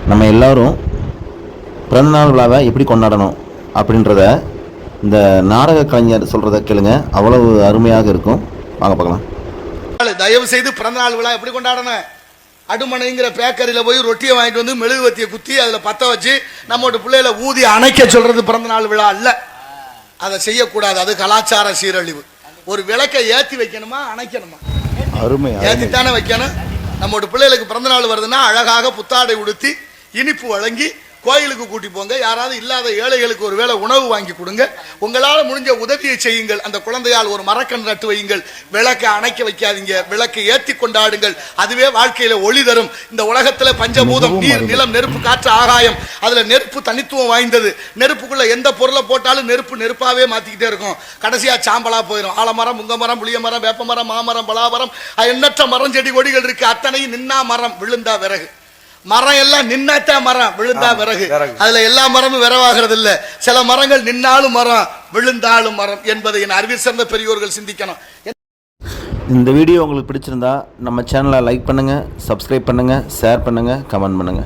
நம்ம எல்லோரும் பிறந்தநாள் விழாவை எப்படி கொண்டாடணும் அப்படின்றத இந்த நாடக கலைஞர் சொல்கிறத கேளுங்க. அவ்வளவு அருமையாக இருக்கும். வாங்க பார்க்கலாம். தயவு செய்து பிறந்தநாள் விழா எப்படி கொண்டாடணும்? அடுமனைங்கிற பேக்கரியில் போய் ரொட்டியை வாங்கிட்டு வந்து மெழுகுவத்தியை குத்தி அதில் பற்ற வச்சு நம்மளோட பிள்ளைகளை ஊதி அணைக்க சொல்றது பிறந்தநாள் விழா அல்ல. அதை செய்யக்கூடாது. அது கலாச்சார சீரழிவு. ஒரு விளக்கை ஏற்றி வைக்கணுமா அணைக்கணுமா? அருமை. ஏற்றித்தானே வைக்கணும். நம்மளோட பிள்ளைகளுக்கு பிறந்தநாள் வருதுன்னா அழகாக புத்தாடை உடுத்தி இனிப்பு வழங்கி கோயிலுக்கு கூட்டி போங்க. யாராவது இல்லாத ஏழைகளுக்கு ஒரு வேளை உணவு வாங்கி கொடுங்க. உங்களால் முடிஞ்ச உதவியை செய்யுங்கள். அந்த குழந்தையால் ஒரு மரக்கன்று நட்டு வையுங்கள். விளக்கை அணைக்க வைக்காதீங்க. விளக்கை ஏற்றி கொண்டாடுங்கள். அதுவே வாழ்க்கையில ஒளி தரும். இந்த உலகத்துல பஞ்சபூதம் நீர், நிலம், நெருப்பு, காற்று, ஆகாயம். அதுல நெருப்பு தனித்துவம் வாய்ந்தது. நெருப்புக்குள்ள எந்த பொருளை போட்டாலும் நெருப்பு நெருப்பாவே மாத்திக்கிட்டே இருக்கும். கடைசியா சாம்பலா போயிடும். ஆலமரம், முங்க மரம், புளிய மரம், வேப்ப மரம், மாமரம், பலாமரம், எண்ணற்ற மரம், செடி, கொடிகள் இருக்கு. அத்தனையும் நின்னா மரம், விழுந்தா விறகு. மரம் எல்லாம் நின்னாத்தா மரம், விழுந்தா விறகு. அதுல எல்லா மரமும் விரவாகிறது இல்ல. சில மரங்கள் நின்னாலும் மரம், விழுந்தாலும் மரம் என்பதை என் அறிவில் சிறந்த பெரியோர்கள் சிந்திக்கணும். இந்த வீடியோ உங்களுக்கு பிடிச்சிருந்தா நம்ம சேனலை லைக் பண்ணுங்க, சப்ஸ்கிரைப் பண்ணுங்க, ஷேர் பண்ணுங்க, கமெண்ட் பண்ணுங்க.